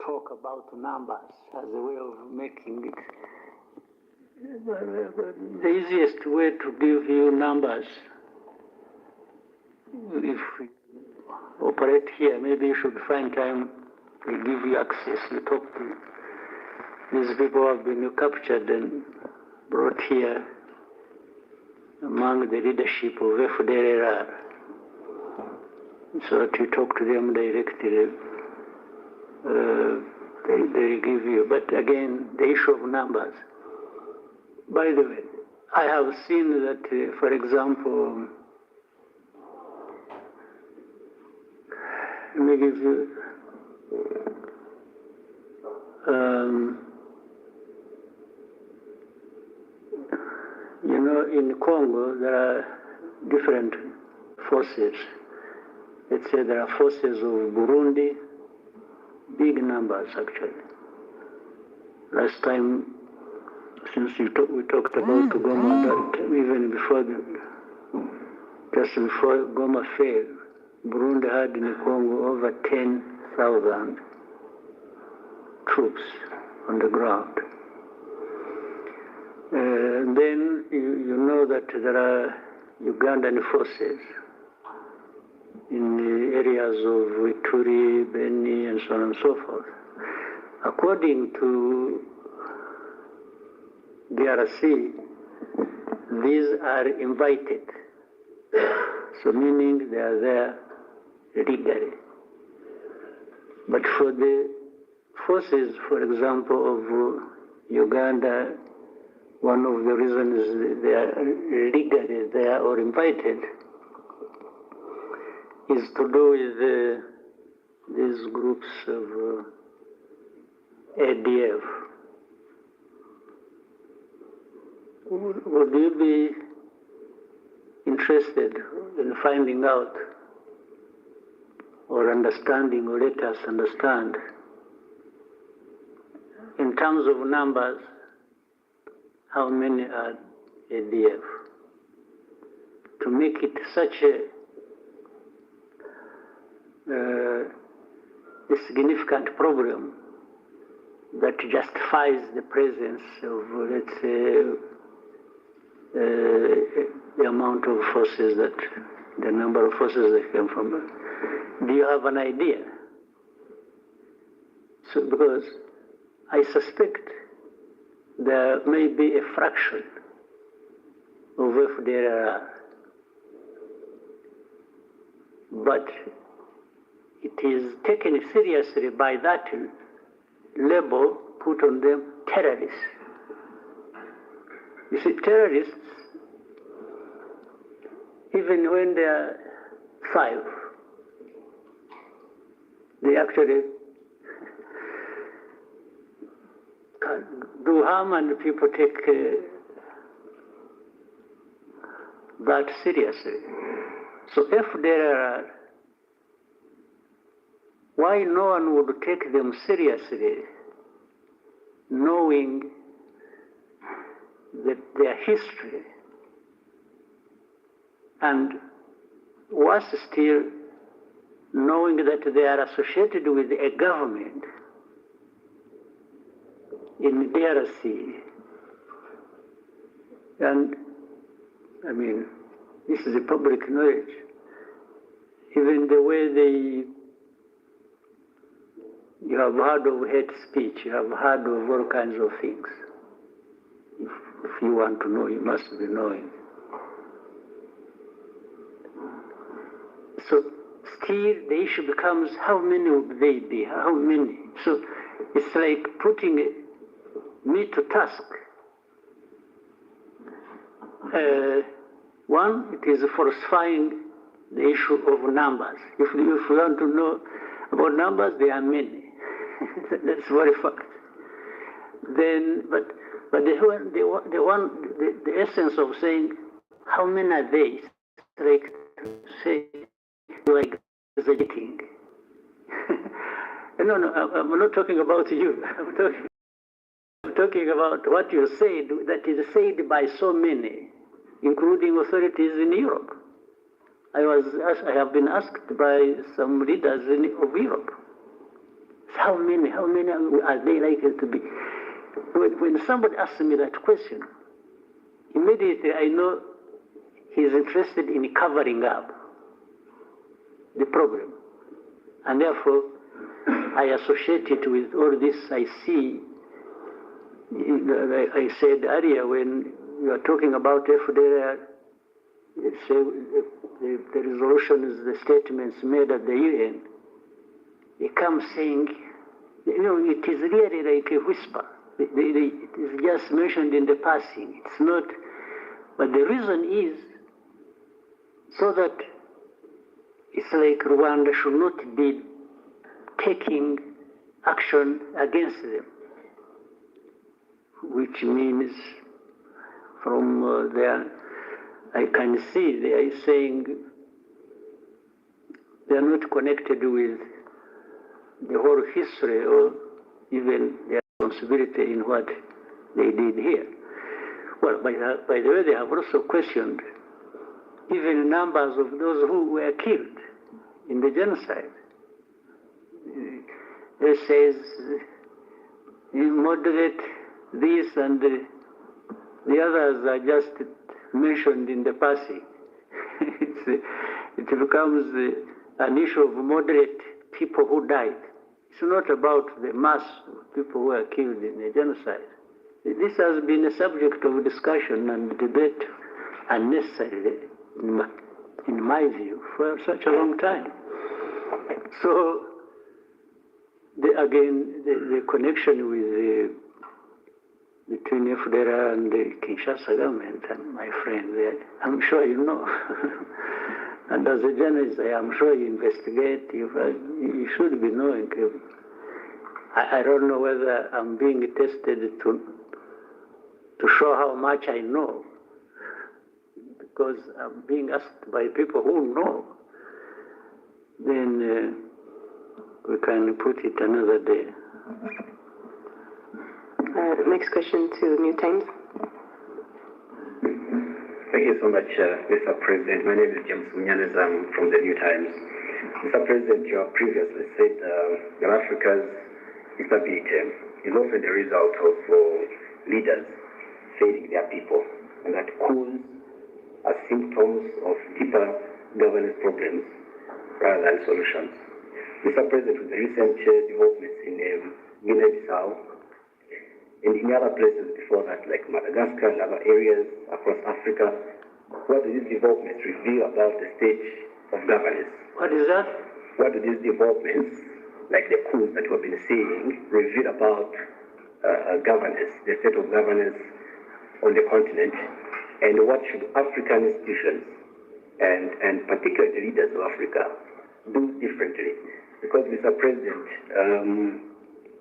talk about numbers as a way of making it. The easiest way to give you numbers, if we operate here, maybe you should find time to give you access. You talk to these people who have been captured and brought here among the leadership of fdlr, so that you talk to them directly. They give you. But again, the issue of numbers. By the way, I have seen that, for example, let me give you, you know, in Congo, there are different forces. Let's say there are forces of Burundi, big numbers actually. Last time, since we talked about Goma, that even before, just before Goma failed, Burundi had in Congo over 10,000 troops on the ground. Then you know that there are Ugandan forces in the areas of Ituri, Beni, and so on and so forth. According to DRC, these are invited, so meaning they are there legally. But for the forces, for example, of Uganda, one of the reasons they are legally there or invited is to do with these groups of ADF. Would you be interested in finding out or understanding, or let us understand, in terms of numbers, how many are ADF? To make it such a significant problem that justifies the presence of, let's say, the amount of forces that, the number of forces that came from. Do you have an idea? So, because I suspect there may be a fraction of fdlr, but it is taken seriously by that label put on them, terrorists. You see, terrorists, even when they are 5, they actually can do harm, and people take that seriously. So fdlr, why no one would take them seriously, knowing that their history, and worse still, knowing that they are associated with a government in DRC. And I mean, this is a public knowledge. Even the way you have heard of hate speech, you have heard of all kinds of things. If you want to know, you must be knowing. So still the issue becomes, how many would they be? How many? So it's like putting me to task. One, it is falsifying the issue of numbers. If you want to know about numbers, there are many. That's very fact. Then, but the essence of saying how many are they, like say, like exaggerating. No, I'm not talking about you. I'm talking about what you said, that is said by so many, including authorities in Europe. I have been asked by some leaders of Europe, How many are they likely to be? When somebody asks me that question, immediately I know he's interested in covering up the problem. And therefore, I associate it with all this I see. I said earlier when you are talking about FDLR, the resolutions, the statements made at the UN, they come saying, it is really like a whisper. It is just mentioned in the passing. It's not, but the reason is so that it's like Rwanda should not be taking action against them, which means from there, I can see they are saying they are not connected with the whole history or even their responsibility in what they did here. Well, by the way, they have also questioned even numbers of those who were killed in the genocide. It says you moderate this and the others are just mentioned in the passing. It becomes an issue of moderate people who died. It's not about the mass of people who were killed in the genocide. This has been a subject of discussion and debate unnecessarily, in my view, for such a long time. So, the connection with between FDLR and the Kinshasa government and my friend there, I'm sure you know. And as a journalist, I am sure you investigate, you should be knowing. I don't know whether I'm being tested to show how much I know, because I'm being asked by people who know. Then we can put it another day. Next question to New Times. Thank you so much, Mr. President. My name is James Munyanez. I'm from the New Times. Mr. President, you have previously said that Africa's instability is often the result of leaders failing their people, and that coups are symptoms of deeper governance problems rather than solutions. Mr. President, with the recent developments in Guinea-Bissau, and in other places before that, like Madagascar and other areas across Africa, what do these developments reveal about the state of governance? What is that? What do these developments, like the coups that we've been seeing, reveal about governance, the state of governance on the continent? And what should African institutions, and particularly the leaders of Africa, do differently? Because, Mr. President,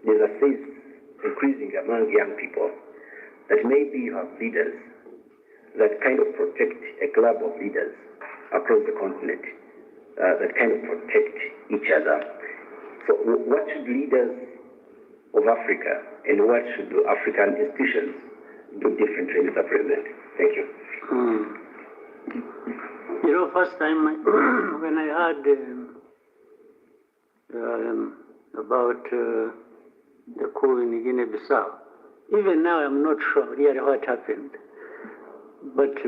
there's a sense increasing among young people that maybe you have leaders that kind of protect a club of leaders across the continent, that kind of protect each other. So what should leaders of Africa and what should African institutions do differently, Mr. President? Thank you. You know, first time when I heard about the coup in Guinea-Bissau, even now I'm not sure really what happened. But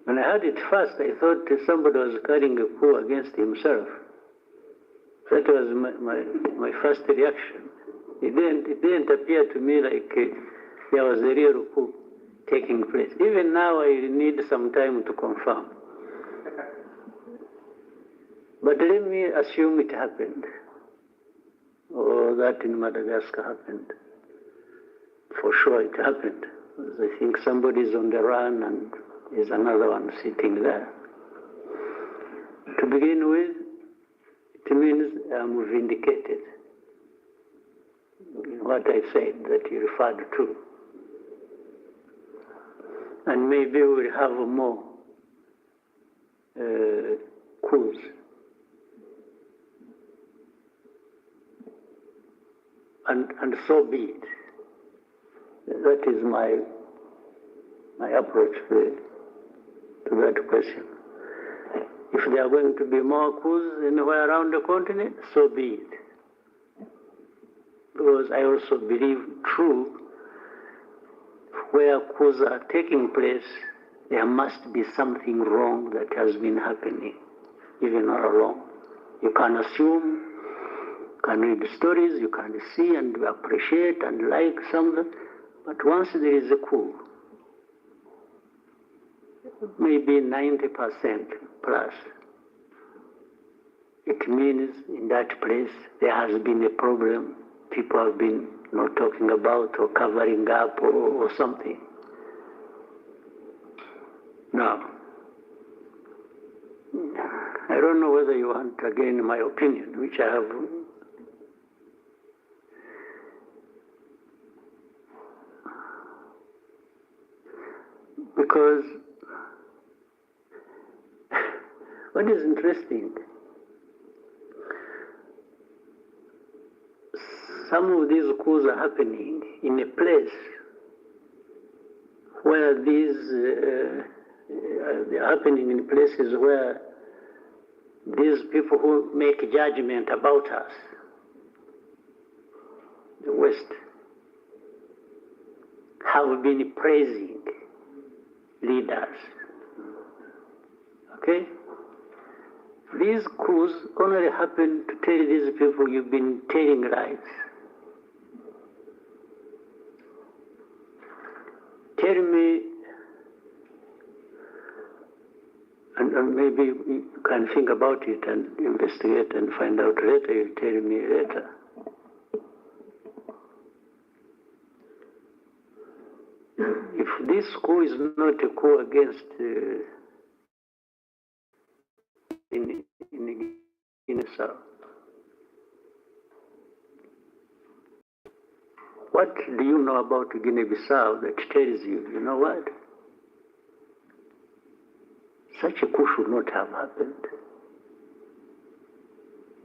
when I heard it first, I thought somebody was carrying a coup against himself. That was my first reaction. It didn't appear to me like there was a real coup taking place. Even now, I need some time to confirm. But let me assume it happened, or that in Madagascar happened. For sure it happened. I think somebody's on the run and there's another one sitting there. To begin with, it means I'm vindicated in what I said that you referred to. And maybe we'll have more coups. And so be it. That is my approach to that question. If there are going to be more coups anywhere around the continent, so be it. because I also believe true, where coups are taking place, there must be something wrong that has been happening, even all along. You can assume, can read stories, you can see and appreciate and like something, but once there is a coup, maybe 90% plus, it means in that place there has been a problem. People have been not talking about or covering up or something. Now, I don't know whether you want again my opinion, which I have. Because what is interesting, some of these coups are happening in a place where they're happening in places where these people who make judgment about us, the West, have been praising leaders. Okay? These coups only happen to tell these people you've been telling lies. Tell me, and maybe you can think about it and investigate and find out later, you tell me later. If this coup is not a coup against in Guinea-Bissau, what do you know about Guinea-Bissau that tells you, you know what? Such a coup should not have happened.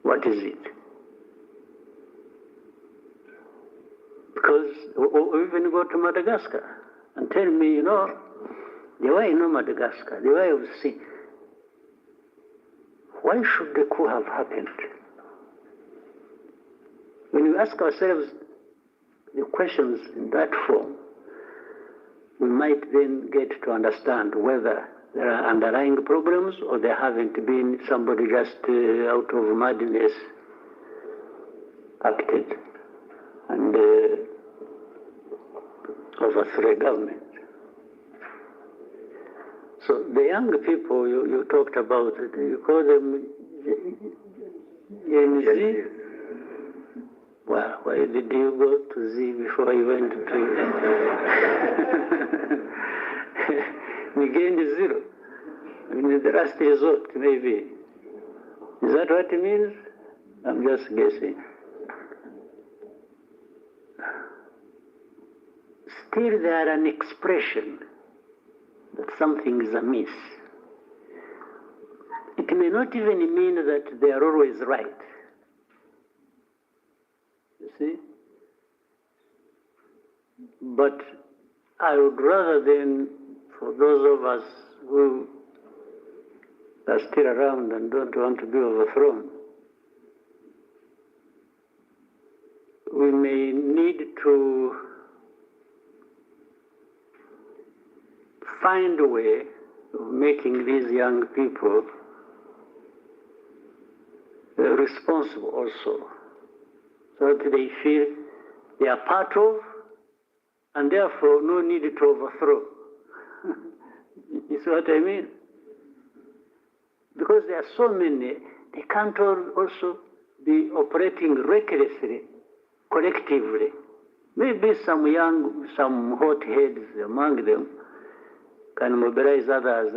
What is it? Because, or even go to Madagascar and tell me, you know, the way I know Madagascar, the way I see, why should the coup have happened? When we ask ourselves the questions in that form, we might then get to understand whether there are underlying problems or there haven't been somebody just out of madness acted and overthrew government. So the young people you talked about, you call them Gen Z? Well, why did you go to Z before you went to again zero? I mean, the last resort, maybe. Is that what it means? I'm just guessing. Still, there are an expression that something is amiss. It may not even mean that they are always right. You see? But I would rather than, for those of us who are still around and don't want to be overthrown, we may need to find a way of making these young people responsible also, so that they feel they are part of, and therefore no need to overthrow. You see what I mean? Because there are so many, they can't all also be operating recklessly, collectively. Maybe some young, some hot heads among them can mobilize others,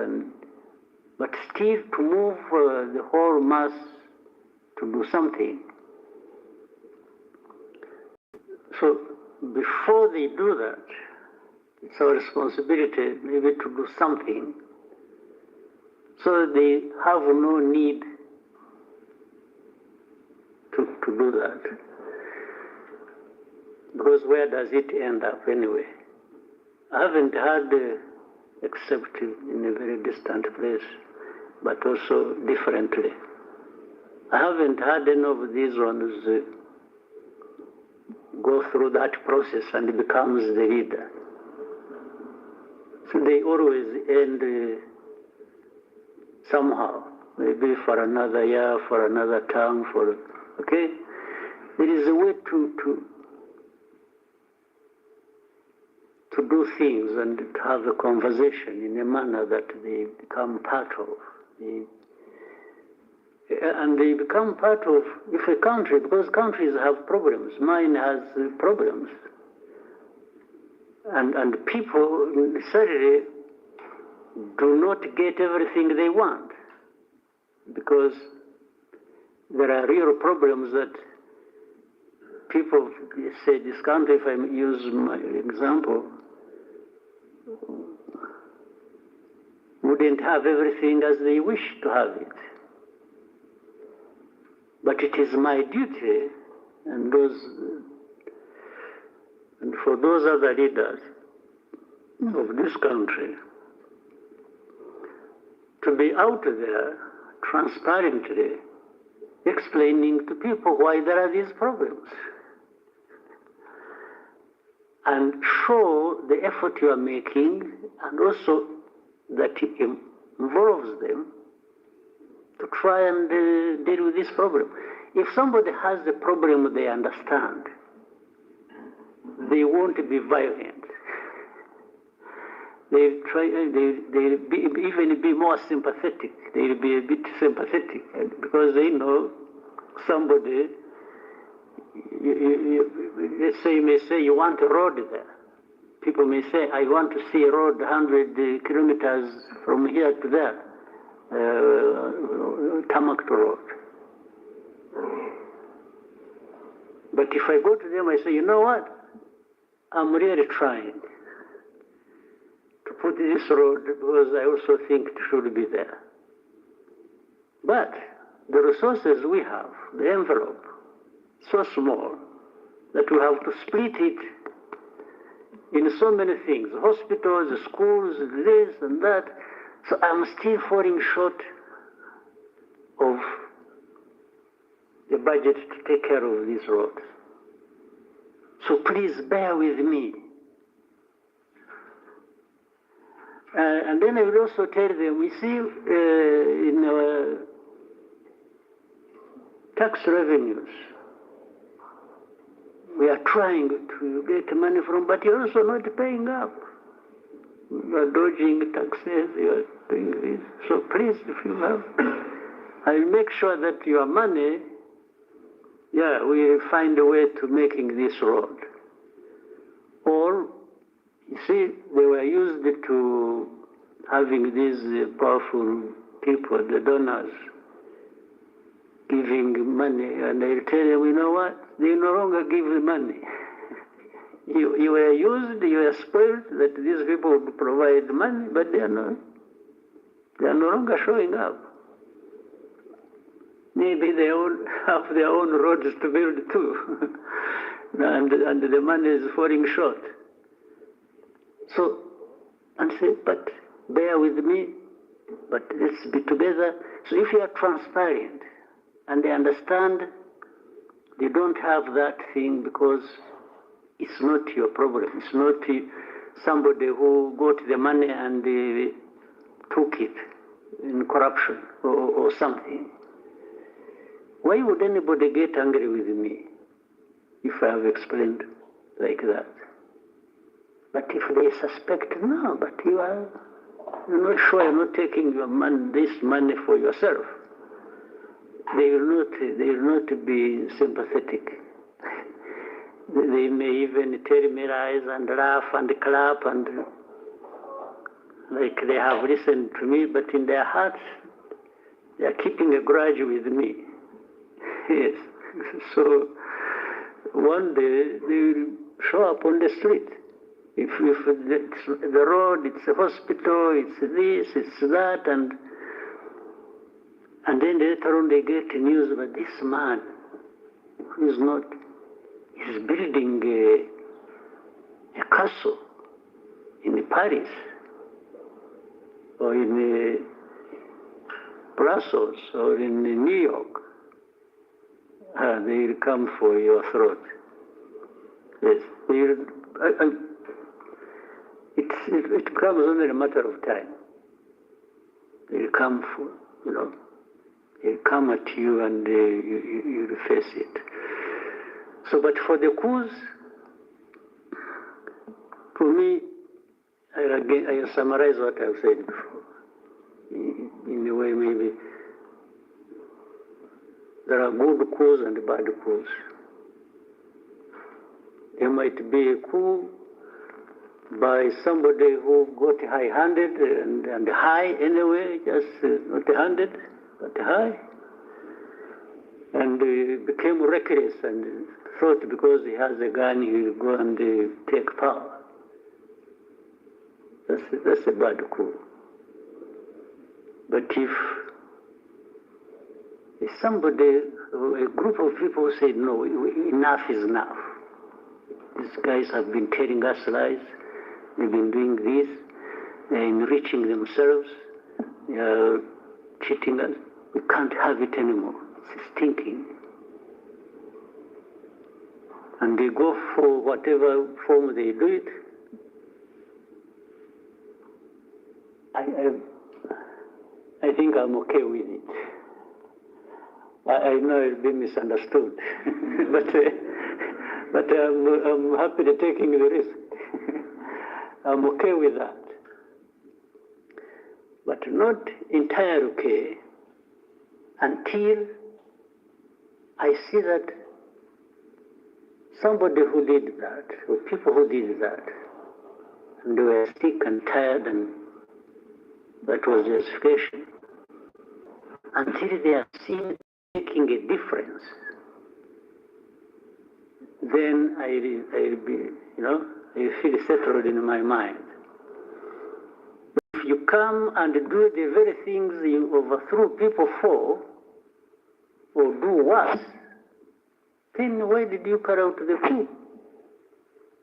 but still to move the whole mass to do something. So before they do that, it's our responsibility maybe to do something so they have no need to do that. Because where does it end up anyway? I haven't heard, except in a very distant place, but also differently. I haven't heard any of these ones go through that process and becomes the leader. So they always end somehow, maybe for another year, for another term, okay? There is a way to do things and to have a conversation in a manner that they become part of. And they become part of, if a country, because countries have problems, mine has problems. And people necessarily do not get everything they want, because there are real problems that people say, this country, if I use my example, wouldn't have everything as they wish to have it. But it is my duty, and for those other leaders of this country, to be out there transparently explaining to people why there are these problems, and show the effort you are making, and also that it involves them to try and deal with this problem. If somebody has a problem they understand, they won't be violent. They'll even be more sympathetic. They'll be a bit sympathetic because they know somebody, let's say, you may say you want a road there. People may say, I want to see a road 100 kilometers from here to there, tarmac road. But if I go to them, I say, you know what? I'm really trying to put this road because I also think it should be there. But the resources we have, the envelope, so small that we have to split it in so many things, hospitals, schools, this and that. So I'm still falling short of the budget to take care of these roads. So please bear with me. And then I will also tell them, we see in our tax revenues, we are trying to get money from, but you're also not paying up. You are dodging taxes, you are doing this. So please, if you have, I'll make sure that your money, we find a way to making this road. Or, you see, they were used to having these powerful people, the donors, giving money, and I tell them, you know what? They no longer give the money. You were used, you were spoiled that these people would provide money, but they are no longer showing up. Maybe they all have their own roads to build too, and the money is falling short. So, and say, but bear with me, but let's be together. So if you are transparent and they understand, they don't have that thing because it's not your problem. It's not somebody who got the money and took it in corruption or something. Why would anybody get angry with me if I have explained like that? But if they suspect, no, but you're not sure, you're not taking your money, this money for yourself, they will not be sympathetic. They may even terrorize and laugh and clap and like they have listened to me, but in their hearts they are keeping a grudge with me. Yes. So one day they will show up on the street. If it's the road, it's a hospital, it's this, it's that, and then later on they get news about this man who is not, he's building a castle in Paris or in Brussels or in New York. They will come for your throat. Yes. It becomes only a matter of time. They'll come for, they'll come at you and you face it. So, but for the coups, for me, I summarize what I've said before. In a way, maybe there are good coups and bad coups. There might be a coup by somebody who got high-handed and high anyway, just not handed, but high, and became reckless and thought because he has a gun he will go and take power. That's a bad coup. But if somebody, a group of people said, no, enough is enough. These guys have been telling us lies. They've been doing this. They're enriching themselves. They're cheating us. We can't have it anymore. It's stinking. And they go for whatever form they do it. I think I'm okay with it. I know it's been misunderstood, but I'm happy to taking the risk. I'm okay with that, but not entirely okay until I see that somebody who did that, or people who did that, and they were sick and tired, and that was justification, until they are seen making a difference, then I'll be, I feel settled in my mind. But if you come and do the very things you overthrew people for, or do worse, then why did you carry out the coup?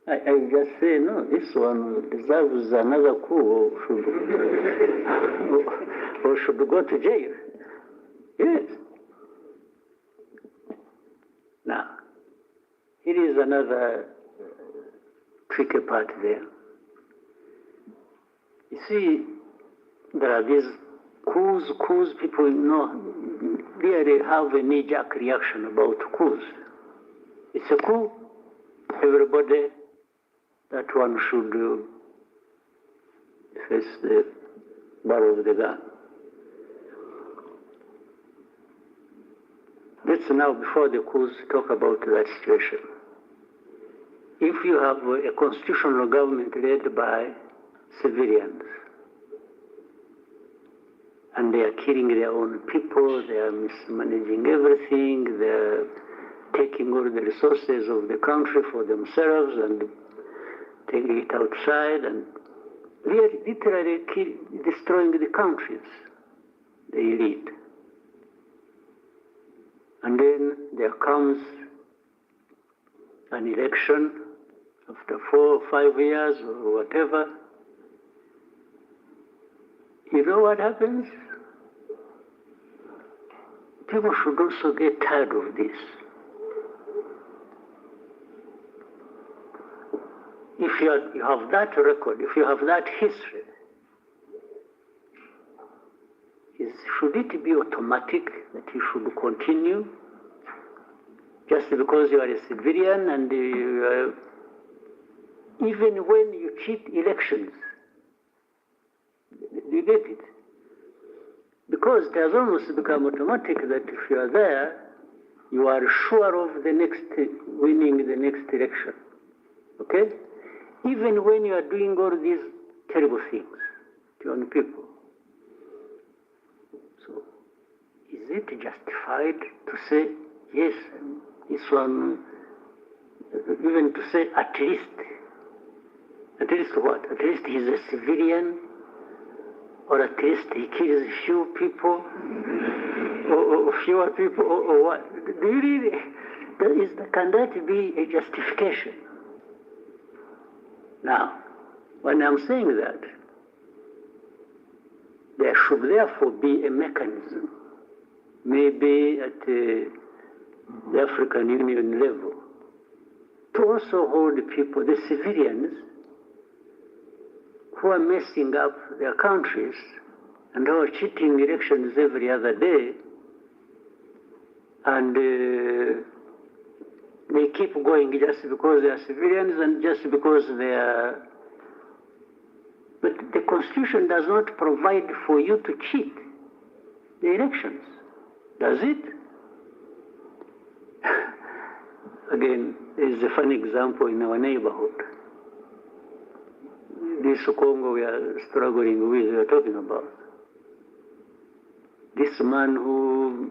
I just say, no, this one deserves another coup, or should go to jail. Yes. Now, here is another tricky part there. You see, there are these coups, people really have a knee-jerk reaction about coups. It's a coup, everybody, that one should face the barrel of the gun. Let's now, before the coups, talk about that situation. If you have a constitutional government led by civilians, and they are killing their own people, they are mismanaging everything, they are taking all the resources of the country for themselves and taking it outside and literally destroying the countries they lead. And then there comes an election after 4 or 5 years or whatever. You know what happens? People should also get tired of this. If you have that record, if you have that history, should it be automatic that you should continue just because you are a civilian and even when you cheat elections? You get it? Because it has almost become automatic that if you are there, you are sure of winning the next election. Okay? Even when you are doing all these terrible things to your own people. So, is it justified to say, yes, this one, even to say at least what? At least he's a civilian, or at least he kills few people, or fewer people, or what? Do you really, can that be a justification? Now, when I'm saying that, there should therefore be a mechanism, maybe at the African Union level, to also hold people, the civilians, who are messing up their countries and who are cheating elections every other day, and they keep going just because they are civilians and just because they are. But the Constitution does not provide for you to cheat the elections, does it? Again, there's a funny example in our neighborhood. This Congo we are struggling with, we are talking about. This man who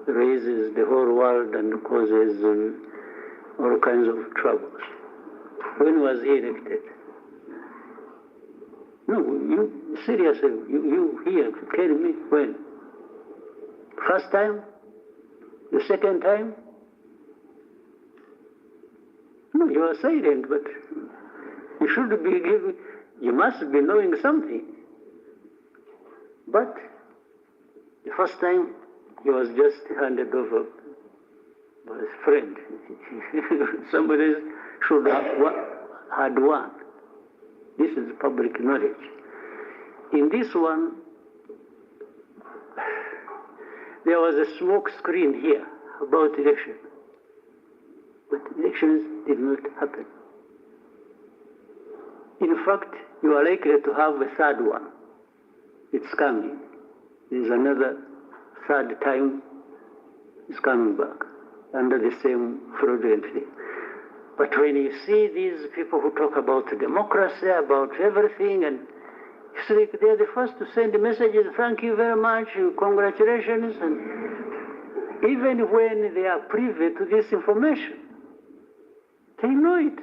raises the whole world and causes all kinds of troubles. When was he elected? No, you seriously, you here, tell me when? First time? The second time? No, you are silent, but you should be giving, you must be knowing something. But the first time, he was just handed over by his friend. Somebody should have had won. This is public knowledge. In this one, there was a smoke screen here about election. But elections did not happen. In fact, you are likely to have a third one. It's coming. There's another third time it's coming back under the same fraudulent thing. But when you see these people who talk about democracy, about everything, and it's like they're the first to send messages, thank you very much, congratulations, and even when they are privy to this information, they know it.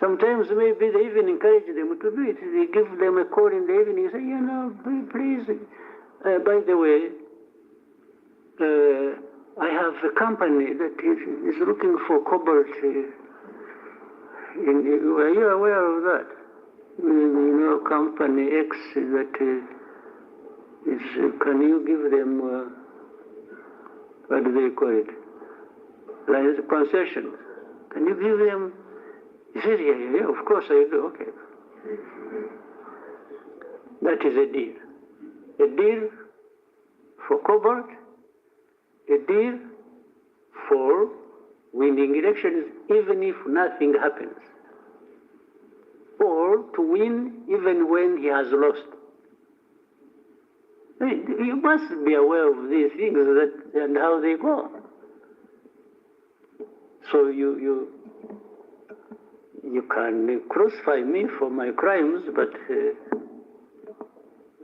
Sometimes maybe they even encourage them to do it. They give them a call in the evening and say, you know, please, by the way, I have a company that is looking for cobalt. Are you aware of that? You know, company X that is, can you give them, what do they call it? Like concessions. Can you give them? He said, yeah, of course I do, okay. That is a deal. A deal for cobalt, a deal for winning elections even if nothing happens, or to win even when he has lost. You must be aware of these things and how they go. So you can crucify me for my crimes, but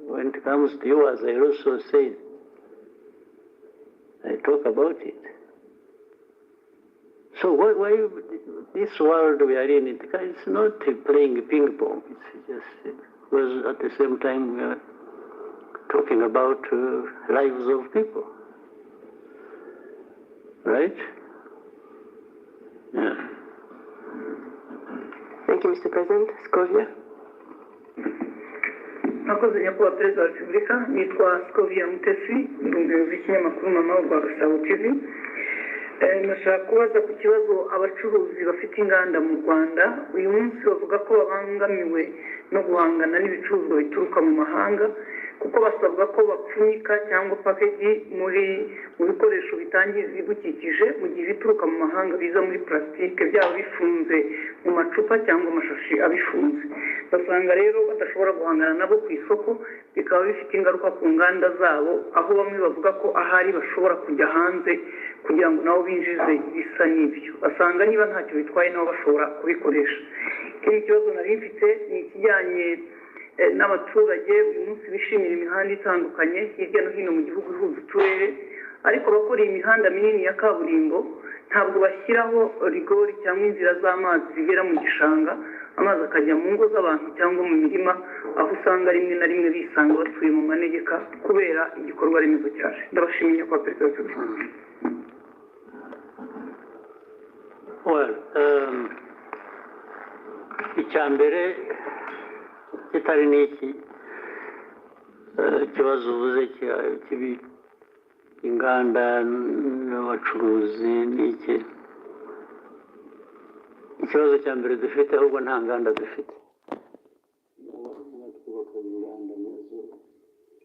when it comes to you, as I also said, I talk about it. So why this world we are in, it's not playing ping pong. It's just because at the same time we are talking about lives of people, right? Yeah. Thank you, Mr. President. Scovia. Nakoze nyakubahwa perezida wa repubulika, nitwa Scovia Mutesi, umuyobozi w'ikinyamakuru Mama wa Gasabo TV. Nashaka kubaza ku kibazo abacuruzi bafite inganda mu Rwanda uyu munsi bavuga ko babangamiwe no guhangana n'ibicuruzwa bituruka mu mahanga kuko basabwa ko bapfunyika cyangwa package muri bikoresho bitangiza ibidukikije mu gihe bituruka mu mahanga biza muri plastique byaba bifunze mu macupa cyangwa amashashi abifunze. Basanga rero badashobora guhangana nabo ku isoko, bikaba bifite ingaruka ku nganda zabo, aho bamwe bavuga ko ahari bashobora kujya hanze kugira ngo nabo binjize ibisa n'ibyo. Basanga niba ntacyo bitwaye nabo bashobora kubikoresha. Ikindi kibazo nari mfite ni ikijyanye n'abaturage uyu munsi bishimira imihanda itandukanye hirya no hino mu gihugu ihuza uturere, ariko abakora imihanda minini ya kaburimbo ntabwo bashyiraho rigori cyangwa inzira z'amazi zigera mu gishanga, amazi akajya mu ngo z'abantu cyangwa mu mirima, aho usanga rimwe na rimwe bisanga batuye mu manegeka kubera igikorwa remezo cyaje. Ndabashimiye kwa perezida wa repubulika. Well, icyambere kitari n'iki ikibazo uvuze kibi inganda n'abacuruzi n'iki, ikibazo cya mbere dufite ahubwo nta nganda dufite twubaka inganda nazo